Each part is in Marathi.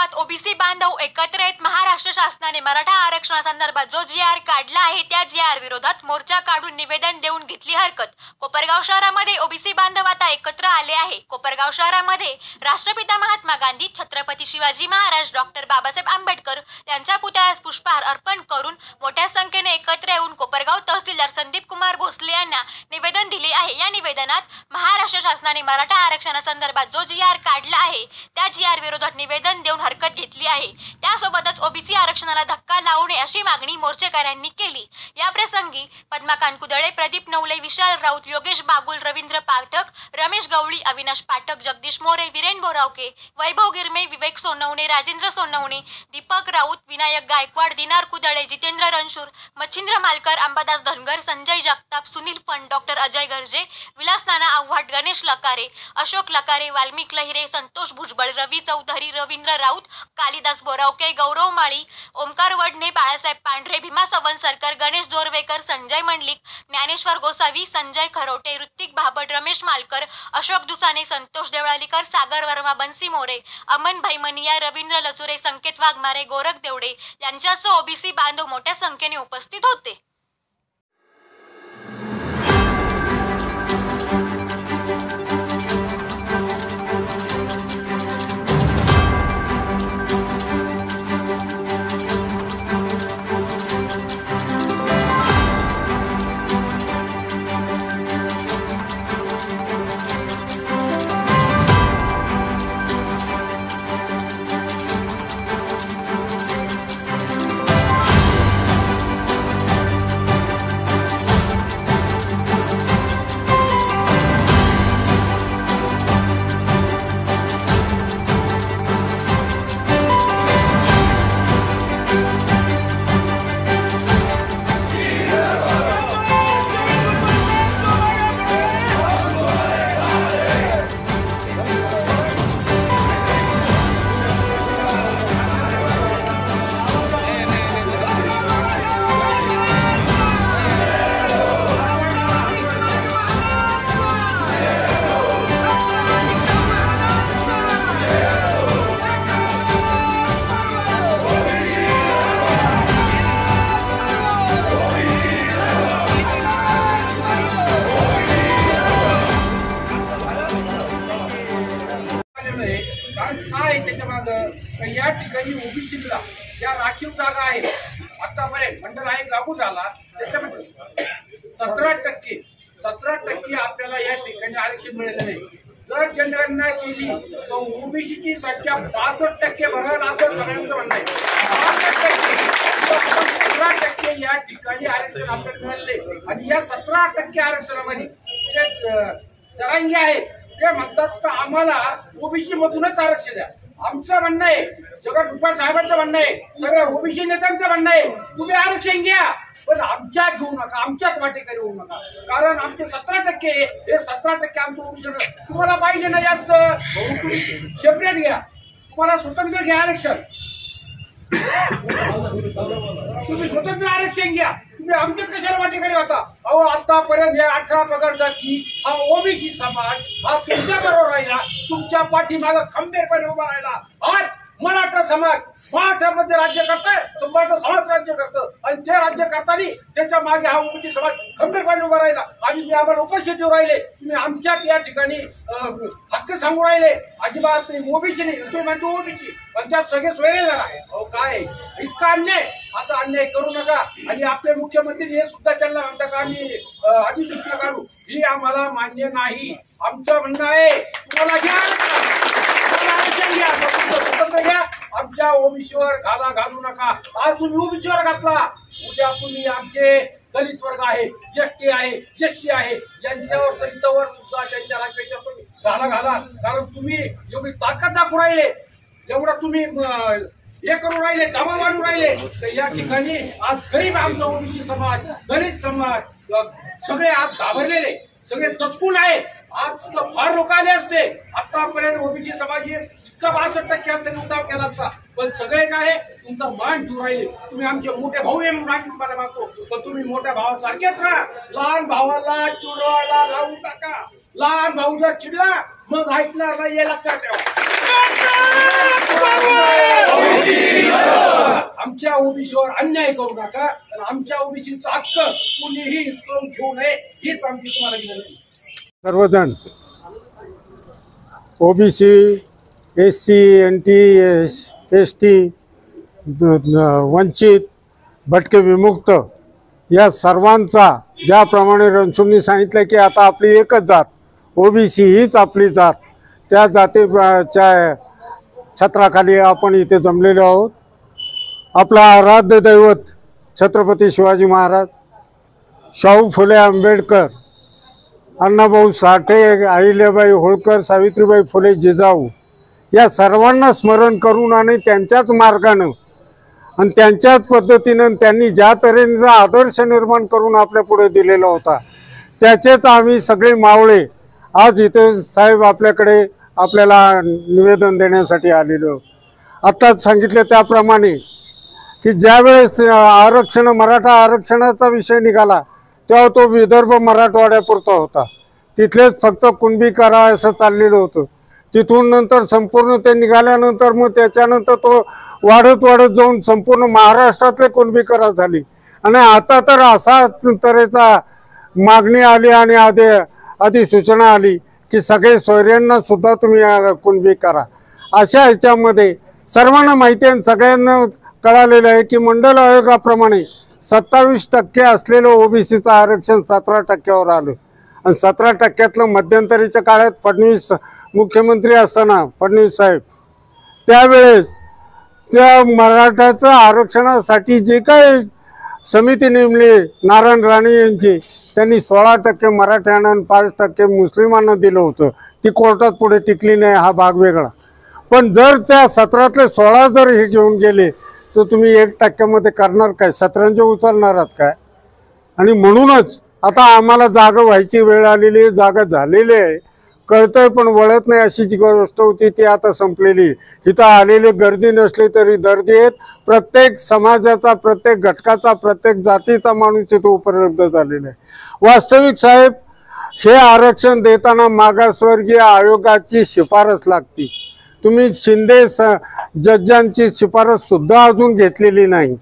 विरोधात ओबीसी बांधव एकत्र येत महाराष्ट्र शासनाने मराठा आरक्षणासंदर्भात जो जी.आर. काढला आहे त्या जी.आर. विरोधात मोर्चा काढून निवेदन देऊन घेतली हरकत। कोपरगाव शहरामध्ये ओबीसी बांधव आता एकत्र आले आहे। कोपरगाव शहरामध्ये राष्ट्रपिता महात्मा गांधी, छत्रपती शिवाजी महाराज, डॉक्टर बाबासाहेब आंबेडकर यांच्या पुतळ्यास पुष्पहार अर्पण करून मोठ्या संख्येने एकत्र येऊन कोपरगाव तहसीलदार संदीप कुमार भोसले यांना निवेदन दिले आहे। या निवेदनात महाराष्ट्र शासनाने मराठा आरक्षणासंदर्भात जो जी.आर. काढला आहे त्या जी.आर. विरोधात निवेदन देऊन हरकत घेतली आहे। त्यासोबतच ओबीसी आरक्षणाला धक्का लावू नये अशी मागणी मोर्चेकऱ्यांनी केली। या प्रसंगी पद्माकांत कुदळे, प्रदीप नवले, विशाल राऊत, योगेश बागुल, रवींद्र पाठक, रमेश गवळी, अविनाश पाठक, जगदीश मोरे, वीरेन बोरावके, वैभव गिरमे, विवेक सोनवणे, राजेंद्र सोनवणे, दीपक राऊत, विनायक गायकवाड, दिनार कुदळे, जितेंद्र रणशूर, मच्छिंद्र मालकर, अंबादास धनगर, संजय जगताप, सुनील फंड, डॉक्टर अजय गर्जे, विलास नाना आव्हाड, गणेश लकारे, अशोक लकारे, वाल्मिक लहिरे, संतोष भुजबळ, रवी चौधरी, रवींद्र राऊत, कालिदास बोरावके, गौरव माळी, ओमकार वडणे, बाळासाहेब पांढरे, भीमा सवनसरकर, गणेश जोरवेकर, संजय मंडलिक, ज्ञानेश्वर गोसावी, संजय खरोटे, ऋतिक भाबड, रमेश मालकर, अशोक दुसाने, संतोष देवळालीकर, सागर वर्मा, बन्सी मोरे, अमन भाईमनिया, रवींद्र लचुरे, संकेत वाघमारे, गोरख देवडे यांच्यासह ओबीसी बांधव मोठ्या संख्येने उपस्थित होते। या ठिकाणी ओबीसीला ज्या राखीव जागा आहे आतापर्यंत मंडळ आयोग लागू झाला त्याच्यामध्ये 17% आपल्याला या ठिकाणी आरक्षण मिळालं नाही। जर जनगणना केली तर ओबीसीची संख्या 62% भरेल असं सगळ्यांचं म्हणणं आहे। 17% या ठिकाणी आरक्षण आपल्याला मिळाले आणि या 17% आरक्षणामध्ये जरांगी आहे ते म्हणतात का आम्हाला ओबीसी मधूनच आरक्षण द्या। आमचं म्हणणं आहे, जगत रुपा साहेबांचं म्हणणं आहे, सगळ्या ओबीसी नेत्यांचं म्हणणं आहे, तुम्ही आरक्षण घ्या पण आमच्यात घेऊ नका, आमच्यात वाटेकरी होऊ नका। कारण आमचे 17% हे 17% आमचं ओबीसी तुम्हाला पाहिजे ना जास्त सेपरेट घ्या, तुम्हाला स्वतंत्र घ्या आरक्षण, तुम्ही स्वतंत्र आरक्षण घ्या, तुम्ही आमच्यात कशाला वाटेकरी होता। अहो आतापर्यंत या 18 पगड जाती हा ओबीसी समाज हा तुमच्या बरोबर राहिला, तुमच्या पाठीमागे खंबीरपणे उभा राहिला। आज मराठा समाज मराठामध्ये राज्य करतोय, तो मराठा समाज राज्य करतो आणि ते राज्य करताना त्याच्या मागे हा ओबीसी समाज खंबीरपणे उभा राहिला आणि मी आम्हाला उपस्थित ठेवून राहिले। तुम्ही आमच्यात या ठिकाणी हक्क सांगू राहिले, अजिबात नाही ओबीसी नाही, तुम्ही म्हणतो ओबीसी पण त्यात सगळे सोयरे झाला। अहो काय इतका अन्याय, असं अन्याय करू नका। आणि आपले मुख्यमंत्री हे सुद्धा त्यांना म्हणतात का आम्ही अधिसूचना काढू, ही आम्हाला मान्य नाही। आमचं म्हणणं आहे तुम्हाला घ्या स्वतंत्र घ्या, आमच्या ओबीसीवर घाला घालू नका। आज तुम्ही ओबीसीवर घातला, उद्या तुम्ही आमचे दलित वर्ग आहे, एसटी आहे, एससी आहे यांच्यावर दलितावर सुद्धा त्यांच्या राज्याच्या तुम्ही घाला। कारण तुम्ही एवढी ताकद दाखवू राहिले, एवढं तुम्ही हे करू राहिले, दबाव आणू राहिले तर या ठिकाणी आज गरीब आमचा ओबीसी समाज, दलित समाज सगळे आज घाबरलेले, सगळे दचकून आहे। आज फार लोक आले असते, आतापर्यंत ओबीसी समाज इतका 62% उठाव केला असता, पण सगळे काय तुमचा मान ठेवून राहिले। तुम्ही आमचे मोठे भाऊ आहे म्हणून आम्ही तुम्हाला मागतो, पण तुम्ही मोठ्या भावासारखेच राहा। लहान भावाला चिडवायला लावू टाका, लहान भाऊ जर चिडला मग ऐकणार नाही हे लक्षात ठेवा। आमच्या ओबीसीवर अन्याय करू नका आणि आमच्या ओबीसीचा हक्क कुणीही हिसकावून घेऊ नये हीच आमची तुम्हाला विनंती. सर्वजण ओबीसी SC NT ST वंचित भटके विमुक्त या सर्वांचा ज्याप्रमाणे रणसुंनी सांगितलं की आता आपली एकच जात ओबीसी हीच आपली जात, त्या जातीच्या छत्राखाली आपण इथे जमलेलो आहोत. आपला आराध्य दैवत छत्रपती शिवाजी महाराज, शाहू फुले आंबेडकर, अण्णाभाऊ साठे, अहिल्याबाई होळकर, सावित्रीबाई फुले जिजाऊ या सर्वांना स्मरण करून आणि त्यांच्याच मार्गानं आणि त्यांच्याच पद्धतीनं त्यांनी ज्या तऱ्हेचा आदर्श निर्माण करून आपल्या पुढे दिलेला होता त्याचेच आम्ही सगळे मावळे आज इथे साहेब आपल्याकडे आपल्याला निवेदन देण्यासाठी आलेलो. आत्ताच सांगितलं त्याप्रमाणे की ज्यावेळेस आरक्षण मराठा आरक्षणाचा विषय निघाला तेव्हा तो विदर्भ मराठवाड्यापुरता होता. तिथलेच फक्त कुणबी करा असं चाललेलं होतं. तिथून नंतर संपूर्ण ते निघाल्यानंतर मग त्याच्यानंतर तो वाढत वाढत जाऊन संपूर्ण महाराष्ट्रातले कुणबी करा झाली आणि आता तर असा तऱ्हेचा मागणी आली आणि अधिसूचना आली की सगळे सोयऱ्यांना सुद्धा तुम्ही कुणबी करा. अशा ह्याच्यामध्ये सर्वांना माहिती आहे, सगळ्यांना कळालेलं आहे की मंडल आयोगाप्रमाणे 27% असलेलं ओबीसीचं आरक्षण 17% आलं आणि 17%तलं मध्यंतरीच्या काळात फडणवीस मुख्यमंत्री असताना फडणवीस साहेब त्यावेळेस त्या मराठाचं आरक्षणासाठी जे काही समिती नेमली नारायण राणे यांची, त्यांनी 16% मराठ्यांना आणि 5% मुस्लिमांना दिलं होतं. ती कोर्टात पुढे टिकली नाही, हा भाग वेगळा. पण जर त्या 17तले 16 जर हे घेऊन गेले तर तुम्ही 1% करणार काय? 17 उचलणार आहात काय? आणि म्हणूनच आता आम्हाला जागा व्हायची वेळ आलेली आहे, जागा झालेली आहे, कळतंय पण वळत नाही अशी जी गोष्ट होती ती आता संपलेली. इथं आलेली गर्दी नसली तरी दर्दी आहेत. प्रत्येक समाजाचा, प्रत्येक घटकाचा, प्रत्येक जातीचा माणूस इथं उपलब्ध झालेला आहे. वास्तविक साहेब हे आरक्षण देताना मागासवर्गीय आयोगाची शिफारस लागते. तुम्ही शिंदे जज्जांची शिफारस सुद्धा अजून घेतलेली नाही,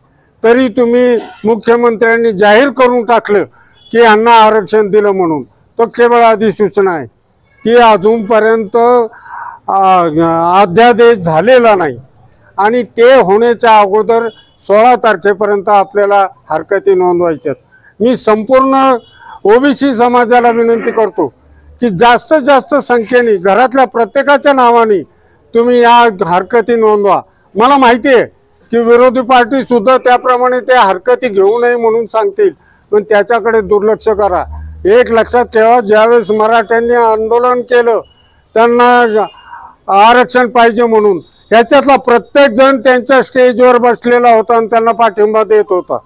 तरी तुम्ही मुख्यमंत्र्यांनी जाहीर करून टाकलं की यांना आरक्षण दिलं म्हणून. तो केवळ अधिसूचना आहे, ती अजूनपर्यंत अध्यादेश झालेला नाही आणि ते होण्याच्या अगोदर 16 तारखेपर्यंत आपल्याला हरकती नोंदवायच्यात. मी संपूर्ण ओबीसी समाजाला विनंती करतो की जास्तीत जास्त संख्येने घरातल्या प्रत्येकाच्या नावाने तुम्ही या हरकती नोंदवा. मला माहिती आहे की विरोधी पार्टी सुद्धा त्याप्रमाणे त्या हरकती घेऊ नये म्हणून सांगतील, पण त्याच्याकडे दुर्लक्ष करा. एक लक्षात ठेवा, ज्यावेळेस मराठ्यांनी आंदोलन केलं त्यांना आरक्षण पाहिजे म्हणून, ह्याच्यातला प्रत्येक जण त्यांच्या स्टेजवर बसलेला होता आणि त्यांना पाठिंबा देत होता.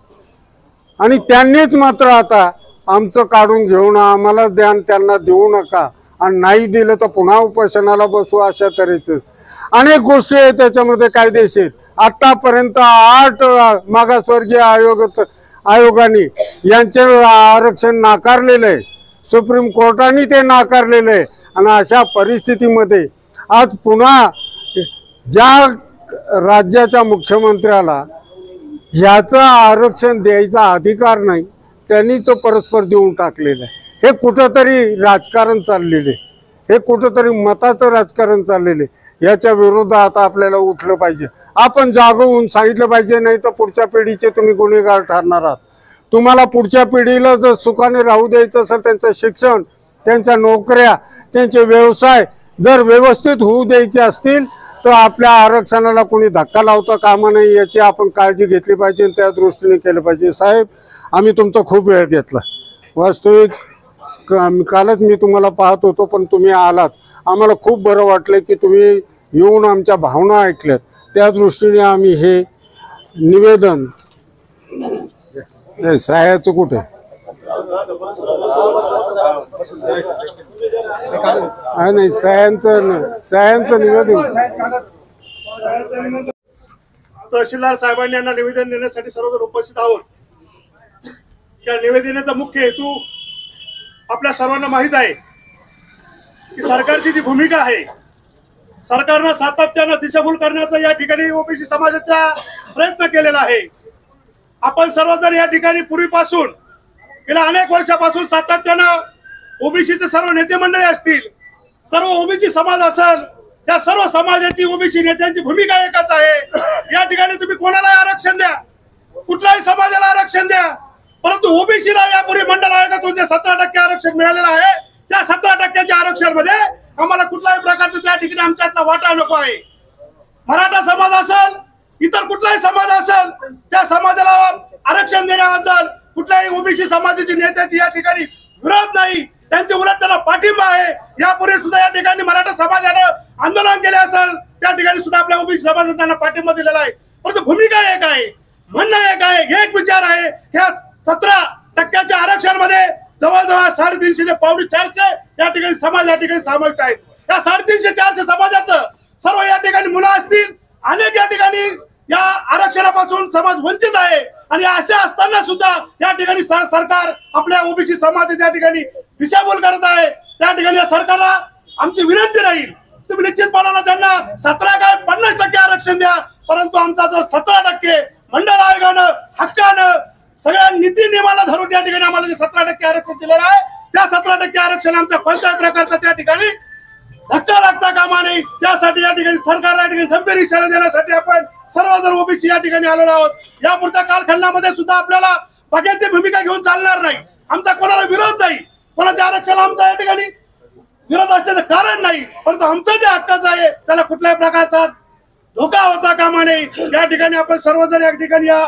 आणि त्यांनीच मात्र आता आमचं काढून घेऊन आम्हाला द्या, त्यांना देऊ नका, आणि नाही दिलं तर पुन्हा उपोषणाला बसू, अशा तऱ्हेचं अनेक गोष्टी आहेत त्याच्यामध्ये कायदेशीर. आतापर्यंत 8 मागासवर्गीय आयोगाने यांचे आरक्षण नाकारलेलं आहे. सुप्रीम कोर्टाने ते नाकारलेलं आहे. आणि अशा परिस्थितीमध्ये आज पुन्हा ज्या राज्याच्या मुख्यमंत्र्याला ह्याचं आरक्षण द्यायचा अधिकार नाही त्यांनी तो परस्पर देऊन टाकलेला आहे. हे कुठंतरी राजकारण चाललेले, हे कुठंतरी मताचं राजकारण चाललेले. याच्या विरोधात आपल्याला उठलं पाहिजे. आपण जागं होऊन सांगितलं पाहिजे, नाही तर पुढच्या पिढीचे तुम्ही गुन्हेगार ठरणार आहात. तुम्हाला पुढच्या पिढीला जर सुखाने राहू द्यायचं असेल, त्यांचं शिक्षण, त्यांच्या नोकऱ्या, त्यांचे व्यवसाय जर व्यवस्थित होऊ द्यायचे असतील तर आपल्या आरक्षणाला कोणी धक्का लावता कामा नये, याची आपण काळजी घेतली पाहिजे आणि त्या दृष्टीने केलं पाहिजे. साहेब, आम्ही तुमचा खूप वेळ घेतला. वास्तविक कालच मी तुम्हाला पाहत होतो, पण तुम्ही आलात. आम्हाला खूप बरं वाटलं की तुम्ही येऊन आमच्या भावना ऐकल्यात. त्या दृष्टीने आम्ही हे निवेदन सह्याचं कुठे नाही, सह्यांचं निवेदन तहसीलदार साहेबांनी यांना निवेदन देण्यासाठी सर्वजण उपस्थित आहोत. या निवेदनाचा मुख्य हेतू आपल्या सर्वांना माहीत आहे की सरकारची जी भूमिका आहे सरकारनं सातत्यानं दिशाभूल करण्याचा या ठिकाणी ओबीसी समाजाचा प्रयत्न केलेला आहे. आपण सर्वजण या ठिकाणी पूर्वीपासून गेल्या अनेक वर्षापासून सातत्यानं ओबीसीचे सर्व नेते मंडळी असतील, सर्व ओबीसी समाज असेल, त्या सर्व समाजाची ओबीसी नेत्यांची भूमिका एकच आहे. या ठिकाणी तुम्ही कोणालाही आरक्षण द्या, कुठल्याही समाजाला आरक्षण द्या, परंतु ओबीसीला यापूर्वी मंडळ आयोगातून जे 17% आरक्षण मिळालेलं आहे, त्या 17%च्या आरक्षणामध्ये आम्हाला कुठल्याही प्रकारचं त्या ठिकाणी आमच्यातला वाटा नको आहे. मराठा समाज असेल, इतर कुठलाही समाज असेल, त्या समाजाला आरक्षण देण्याबद्दल कुठल्याही ओबीसी समाजाची नेत्याची या ठिकाणी विरोध नाही, त्यांचे उलट त्यांना पाठिंबा आहे. यापूर्वी सुद्धा या ठिकाणी मराठा समाजानं आंदोलन केले असेल, त्या ठिकाणी सुद्धा आपल्या ओबीसी समाजाने त्यांना पाठिंबा दिलेला आहे. परंतु भूमिका एक आहे, म्हणणं एक आहे, एक विचार आहे. ह्या 17% आरक्षणामध्ये जवळजवळ 350 ते 450 या ठिकाणी समाज या ठिकाणी समाविष्ट आहेत. या 350-400 समाजाचं सर्व या ठिकाणी मुलं असतील, अनेक या ठिकाणी या आरक्षणापासून समाज वंचित आहे. आणि असे असताना सुद्धा या ठिकाणी सरकार आपल्या ओबीसी समाजाच्या या ठिकाणी दिशाभूल करत आहे. त्या ठिकाणी या सरकारला आमची विनंती राहील, तुम्ही निश्चितपणानं त्यांना 17 काय 50% आरक्षण द्या, परंतु आमचा जो 17% मंडळ आयोगानं हक्कानं सगळ्या नीती नियमाला धरून या ठिकाणी आम्हाला जे 17% आरक्षण दिलेलं आहे, त्या 17% आरक्षण आमच्या कोणत्याही प्रकारचा त्या ठिकाणी धक्का लागता कामा नये. त्यासाठी या ठिकाणी सरकारला या ठिकाणी गंभीर इशारा देण्यासाठी आपण सर्वजण ओबीसी या ठिकाणी आलेलो आहोत. यापुढच्या कालखंडामध्ये सुद्धा आपल्याला बघ्याची भूमिका घेऊन चालणार नाही. आमचा कोणाला विरोध नाही, कोणाच्या आरक्षणाला आमचा या ठिकाणी विरोध असण्याचं कारण नाही, परंतु आमचं जे हक्काचं आहे त्याला कुठल्याही प्रकारचा धोका होता कामा नये. या ठिकाणी आपण सर्वजण या ठिकाणी या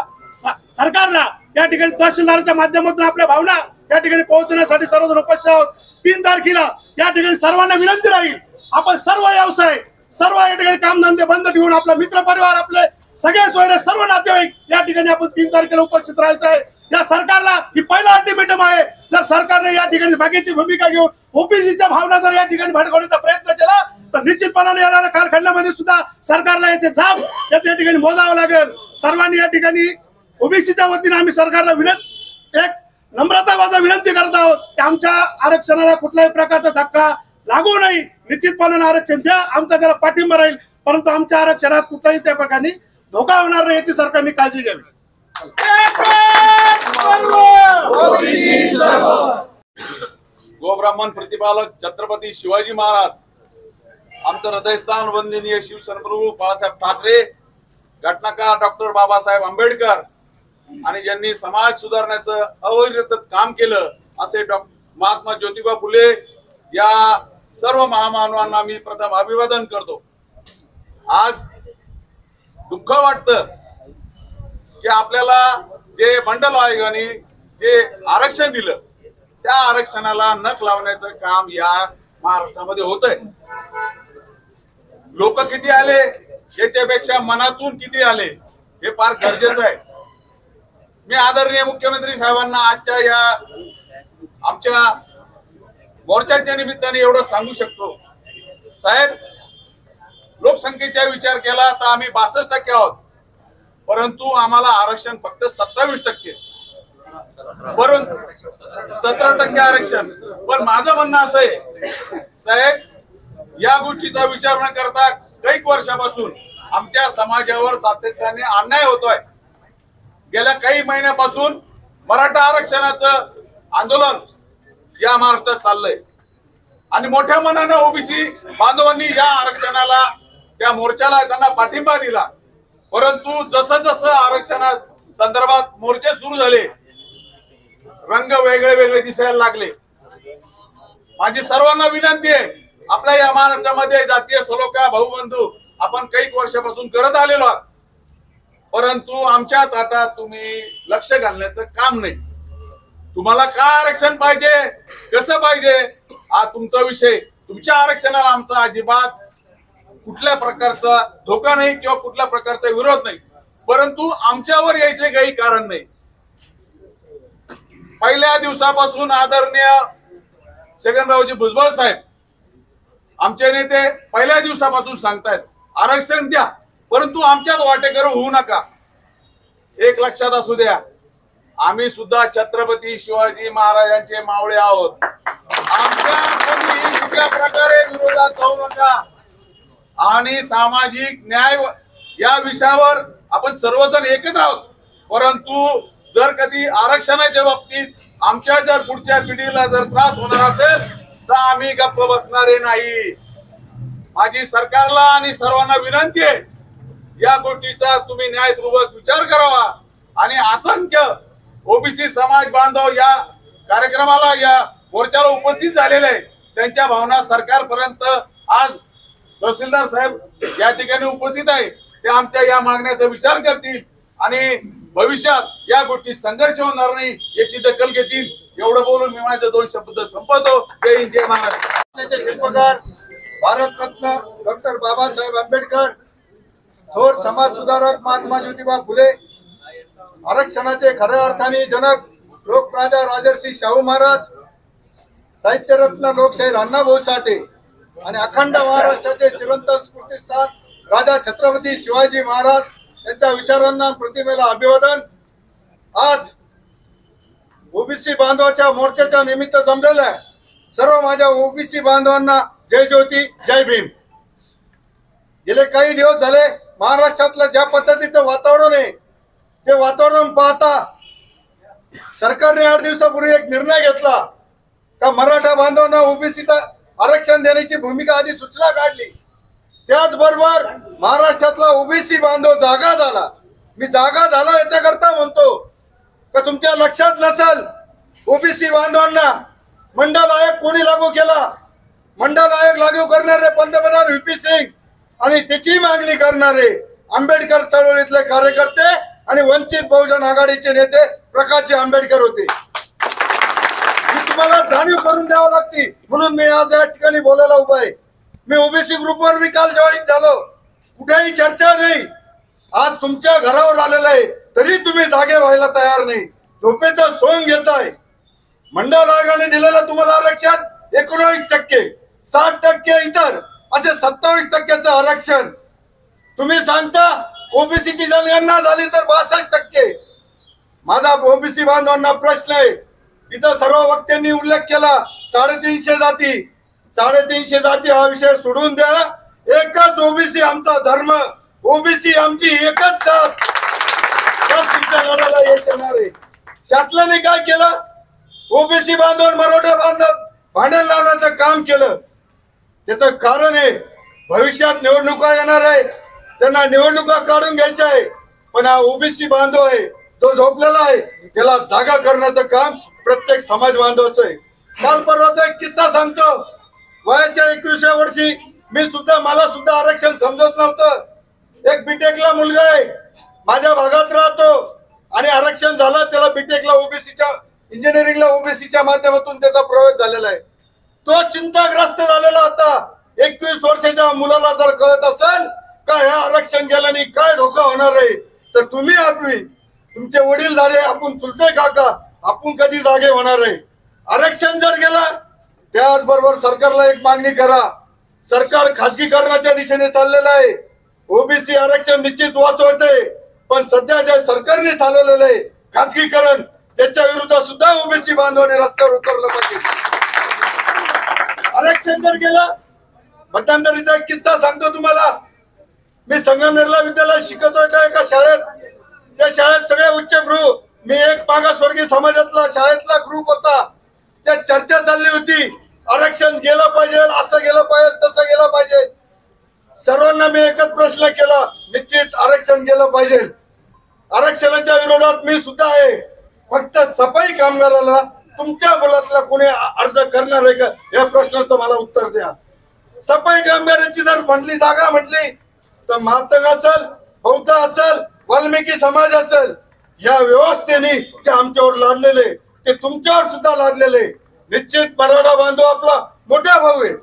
सरकारला या ठिकाणी तहसीलदाराच्या माध्यमातून आपल्या भावना या ठिकाणी पोहोचण्यासाठी सर्वजण उपस्थित आहोत. 3 तारखेला या ठिकाणी सर्वांना विनंती राहील, आपण सर्व व्यवसाय सर्व या ठिकाणी कामधंदे बंद ठेवून आपला मित्र परिवार आपले सगळे सोयरे सर्व नातेवाईक या ठिकाणी आपण 3 तारखेला उपस्थित राहायचं आहे. या सरकारला ही पहिला अल्टिमेटम आहे. जर सरकारने या ठिकाणी बाकीची भूमिका घेऊन ओबीसीच्या भावना जर या ठिकाणी भडकवण्याचा प्रयत्न केला तर निश्चितपणाने येणाऱ्या कालखंडामध्ये सुद्धा सरकारला याचे जाब या ठिकाणी मोजावं लागेल. सर्वांनी या ठिकाणी ओबीसीच्या वतीने आम्ही सरकारला एक नम्रतावाचा विनंती करत आहोत की आमच्या आरक्षणाला कुठल्याही प्रकारचा धक्का लागू नाही. निश्चितपणाने आरक्षण द्या, आमचा त्याला पाठिंबा राहील, परंतु आमच्या आरक्षणात कुठलाही त्या प्रकारे धोका होणार नाही याची सरकारने काळजी घ्यावी. गोब्राह्मण प्रतिपालक छत्रपती शिवाजी महाराज, आमचं हृदयस्थान वंदनीय शिवसेनाप्रमुख बाळासाहेब ठाकरे, घटनाकार डॉक्टर बाबासाहेब आंबेडकर आणि ज्यांनी समाज सुधारण्याचं अविरत काम केलं असे महात्मा ज्योतिबा फुले या सर्व महामानवांना मी प्रथम अभिवादन करतो. आज दुःख वाटतं की आपल्याला जे मंडल आयोगाने जे आरक्षण दिलं त्या आरक्षणाला नख लावण्याचं काम या महाराष्ट्रामध्ये होतंय. लोक किती आले याच्यापेक्षा मनातून किती आले हे फार गरजेचं आहे. मी आदरणीय मुख्यमंत्री साहेबांना आजच्या या आमच्या मोर्चाच्या निमित्ताने एवढं सांगू शकतो, साहेब, लोकसंख्येचा विचार केला तर आम्ही 62% आहोत, परंतु आम्हाला आरक्षण फक्त 27%, परंतु 17% आरक्षण. पण माझं म्हणणं असं आहे साहेब, या गोष्टीचा विचार न करता काही वर्षापासून आमच्या समाजावर सातत्याने अन्याय होतोय. गेल्या काही महिन्यापासून मराठा आरक्षणाचं आंदोलन या महाराष्ट्रात चाललंय आणि मोठ्या मनाने ओबीसी बांधवांनी या आरक्षणाला त्या मोर्चाला त्यांना पाठिंबा दिला. परंतु जसं जसं आरक्षणा संदर्भात मोर्चे सुरू झाले, रंग वेगळे वेगळे दिसायला लागले. माझी सर्वांना विनंती आहे, आपल्या या महाराष्ट्रामध्ये जातीय सलोखा भाऊबंधू आपण काही वर्षापासून करत आलेलो आहात, परंतु आमच्या ताटात तुम्ही लक्ष घालण्याचं काम नाही. तुम्हाला काय आरक्षण पाहिजे, कसं पाहिजे हा तुमचा विषय. तुमच्या आरक्षणाला आमचा अजिबात कुठल्या प्रकारचा धोका नाही किंवा कुठल्या प्रकारचा विरोध नाही, परंतु आमच्यावर यायचे काही कारण नाही. पहिल्या दिवसापासून आदरणीय छगनरावजी भुजबळ साहेब आमचे नेते पहिल्या दिवसापासून सांगतायत आरक्षण द्या, परंतु आमच्यात वाटेकर होऊ नका. एक लक्षात असू द्या, आम्ही सुद्धा छत्रपती शिवाजी महाराजांचे मावळे आहोत. आमच्या कुठल्या प्रकारे विरोधात जाऊ नका. आणि सामाजिक न्याय या विषयावर आपण सर्वजण एकत्र आहोत. परंतु जर कधी आरक्षणाच्या बाबतीत आमच्या जर पुढच्या पिढीला जर त्रास होणार असेल तर आम्ही गप्प बसणारे नाही. माझी सरकारला आणि सर्वांना विनंती आहे, या गोष्टीचा तुम्ही न्यायपूर्वक विचार करावा. आणि असंख्य ओबीसी समाज बांधव या कार्यक्रमाला, या मोर्चाला उपस्थित झालेले आहे. त्यांच्या भावना सरकारपर्यंत आज तहसीलदार साहेब या ठिकाणी उपस्थित आहे, ते आमच्या या मागण्याचा विचार करतील आणि भविष्यात या गोष्टी संघर्ष होणार नाही याची दखल घेतील. एवढं बोलून मी माझे 2 शब्द संपवतो. जय हिंद, जय महाराष्ट्र. शिल्पकार भारतरत्न डॉक्टर बाबासाहेब आंबेडकर, थोर समाज सुधारक महात्मा ज्योतिबा फुले, आरक्षणाचे खऱ्या अर्थाने जनक लोकराजा राजर्षी शाहू महाराज, साहित्यरत्न लोकशाहीर अण्णाभाऊ साठे आणि अखंड महाराष्ट्राचे चिरंतन स्फूर्तिस्थान राजा छत्रपती शिवाजी महाराज यांच्या विचारांना प्रतिमेला अभिवादन. आज ओबीसी बांधवाच्या मोर्चाच्या निमित्त जमलेल्या सर्व माझ्या ओबीसी बांधवांना जय ज्योती, जय भीम. गेले काही दिवस झाले महाराष्ट्रातलं ज्या पद्धतीचं वातावरण आहे ते वातावरण पाहता सरकारने 8 दिवसापूर्वी एक निर्णय घेतला का मराठा बांधवांना ओबीसीचा आरक्षण देण्याची भूमिका आधी सूचना काढली. त्याचबरोबर महाराष्ट्रातला ओबीसी बांधव जागा झाला. मी जागा झाला याच्याकरता म्हणतो का तुमच्या लक्षात नसेल, ओबीसी बांधवांना मंडल आयोग कोणी लागू केला? मंडल आयोग लागू करणारे पंतप्रधान व्ही.पी. सिंग आणि त्याची मागणी करणारे आंबेडकर चळवळीतले कार्यकर्ते आणि वंचित बहुजन आघाडीचे नेते प्रकाशजी आंबेडकर होते. तुम्हाला जाणीव करून द्यावं लागते, म्हणून मी आज या ठिकाणी बोलायला उभा आहे. मी ओबीसी ग्रुपवर मी काल जॉईन झालो, कुठेही चर्चा नाही. आज तुमच्या घरावर आलेलं आहे तरी तुम्ही जागे व्हायला तयार नाही, झोपेचं सोंग घेताय. मंडळ आयोगाने दिलेलं तुम्हाला आरक्षण 19%, 60% इतर असे 27% आरक्षण. तुम्ही सांगता ओबीसीची जनगणना झाली तर 62%. माझा ओबीसी बांधवांना प्रश्न आहे, इथं सर्व वक्त्यांनी उल्लेख केला 350 जाती. 350 जाती हा विषय सोडून द्या. एकच ओबीसी आमचा धर्म, ओबीसी आमची एकच जात. तुमच्या लढ्याला यश येणार आहे. शासनाने काय केलं? ओबीसी बांधव मराठा बांधव भांडण लावण्याचं काम केलं. त्याचं कारण आहे भविष्यात निवडणुका येणार आहे, त्यांना निवडणुका काढून घ्यायच्या आहे. पण हा ओबीसी बांधव आहे जो झोपलेला आहे त्याला जागा करण्याचं काम प्रत्येक समाज बांधवाचं आहे. काल परवाचा एक किस्सा सांगतो. वयाच्या 21व्या वर्षी मला सुद्धा आरक्षण समजत नव्हतं. एक बीटेकला मुलगा आहे, माझ्या भागात राहतो आणि आरक्षण झालं, त्याला बीटेकला ओबीसीच्या इंजिनिअरिंगला ओबीसीच्या माध्यमातून त्याचा प्रवेश झालेला आहे. तो चिंताग्रस्त झालेला होता. 21 वर्षाच्या मुलाला जर कळत असेल का हे आरक्षण गेल्याने काय धोका होणार आहे तर तुम्ही तुमचे वडीलधारे आपण चुलते काका आपण कधी जागे होणार आहे? आरक्षण जर गेला त्याचबरोबर सरकारला एक मागणी करा. सरकार खासगीकरणाच्या दिशेने चाललेलं आहे. ओबीसी आरक्षण निश्चित वाचवायचंय, पण सध्या जे सरकारने चालवलेलं आहे खासगीकरण त्याच्या विरुद्ध सुद्धा ओबीसी बांधवांनी रस्त्यावर उतरलं पाहिजे. आरक्षण जर गेलं, मध्यंतरीचा एक किस्सा सांगतो तुम्हाला. मी संगमनेरला विद्यालयात शिकवतोय का एका शाळेत. त्या शाळेत सगळे उच्चभ्रू, मी एक मागासवर्गीय समाजातला शाळेतला ग्रुप होता. त्या चर्चा चालली होती, आरक्षण गेलं पाहिजे, असं गेलं पाहिजे, तसं गेलं पाहिजे. सर्वांना मी एकच प्रश्न केला, निश्चित आरक्षण गेलं पाहिजे. आरक्षणाच्या विरोधात मी सुद्धा आहे. फक्त सफाई कामगाराला तुमच्या मुलातला कोणी अर्ज करणार आहे का या प्रश्नाचं मला उत्तर द्या. सफाई कामगारांची जर म्हटली जागा म्हटली तर मातंग असेल, बौद्ध असेल, वाल्मिकी समाज असेल, या व्यवस्थेने जे आमच्यावर लादलेले ते तुमच्यावर सुद्धा लादलेले. निश्चित मराठा बांधव आपला मोठा भाऊ आहे.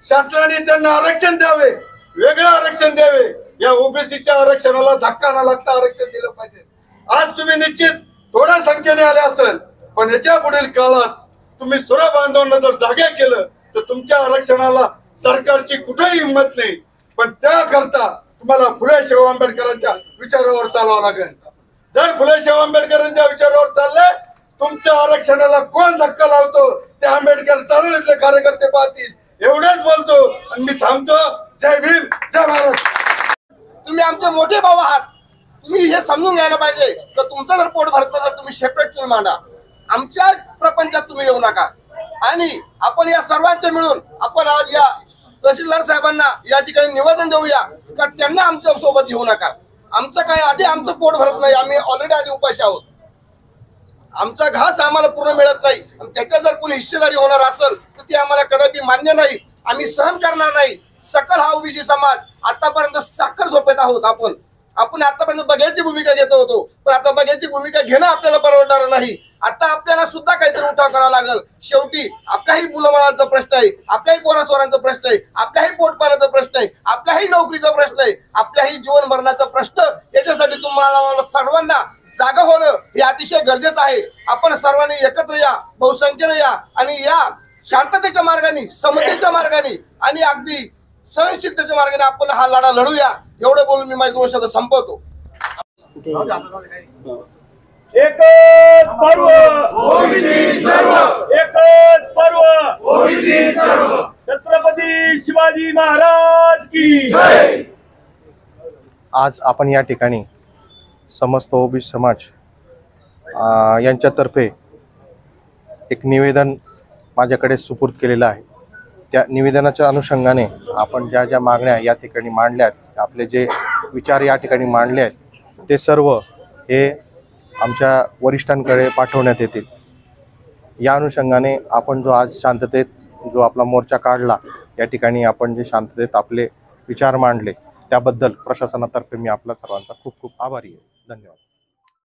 शासनाने त्यांना आरक्षण द्यावे, वेगळं आरक्षण द्यावे. या ओबीसीच्या आरक्षणाला धक्का न लागता आरक्षण दिलं पाहिजे. आज तुम्ही निश्चित थोड्या संख्येने आले असेल, पण याच्या पुढील काळात तुम्ही सर्व बांधवांना जर जागे केलं तर तुमच्या आरक्षणाला सरकारची कुठेही हिंमत नाही. पण त्याकरता तुम्हाला फुले शाहू आंबेडकरांच्या विचारावर चालावं लागेल. जर फुले शाहू आंबेडकरांच्या विचारावर चालले, तुमच्या आरक्षणाला कोण धक्का लावतो ते आंबेडकर चळवळीतले कार्यकर्ते पाहतील. एवढंच बोलतो आणि मी थांबतो. जय भीम, जय भारत. तुम्ही आमचे मोठे भाऊ आहात. तुम्ही हे समजून घ्यायला पाहिजे की तुमचं जर पोट भरत नसेल तुम्ही सेपरेट चूल मांडा. आमच्या प्रपंचात तुम्ही येऊ नका. आणि आपण या सर्वांचे मिळून आपण आज या तहसीलदार साहेबांना या ठिकाणी निवेदन देऊया का त्यांना आमच्या सोबत घेऊ नका. आमचं काय आधी आमचं पोट भरत नाही. आम्ही ऑलरेडी आधी उपाशी आहोत. आमचा घास आम्हाला पूर्ण मिळत नाही. त्याच्या जर कोणी हिस्सेदारी होणार असेल तर ती आम्हाला कदापि मान्य नाही. आम्ही सहन करणार नाही. सकल हा ओबीसी समाज आतापर्यंत साखर झोपेत आहोत. आपण आतापर्यंत बघ्याची भूमिका घेत होतो, पण आता बघ्याची भूमिका घेणं आपल्याला परवडणार नाही. आता आपल्याला सुद्धा काहीतरी उठाव करावा लागेल. शेवटी आपल्याही मुलाबाळांचा प्रश्न आहे, आपल्याही पोरासोरांचा प्रश्न आहे, आपल्याही पोटपाण्याचा प्रश्न आहे, आपल्याही नोकरीचा प्रश्न आहे, आपल्याही जीवन मरणाचा प्रश्न. याच्यासाठी तुम्हाला सर्वांना जागा होणं हे अतिशय गरजेचं आहे. आपण सर्वांनी एकत्र या, बहुसंख्येने या आणि या शांततेच्या मार्गाने, समतेच्या मार्गाने आणि अगदी सहनशीलतेच्या मार्गाने आपण हा लढा लढूया. एवढं बोलून मी माझे 2 शब्द संपवतो. एकच पर्व ओबीसी सर्व, एकच पर्व ओबीसी सर्व. छत्रपती शिवाजी महाराज की जय. आज आपण या ठिकाणी समस्त ओबीसी समाज यांच्यातर्फे एक निवेदन माझ्याकडे सुपूर्द केलेलं आहे. त्या निवेदनाच्या अनुषंगाने आपण ज्या ज्या मागण्या या ठिकाणी मांडल्यात, आपले जे विचार या ठिकाणी मांडले आहेत ते सर्व हे आमच्या वरिष्ठांकडे पाठवण्यात येतील. या अनुषंगाने आपण जो आज शांततेत जो आपला मोर्चा काढला, या ठिकाणी आपण जे शांततेत आपले विचार मांडले त्याबद्दल प्रशासनातर्फे मी आपल्या सर्वांचा खूप खूप आभारी आहे. धन्यवाद.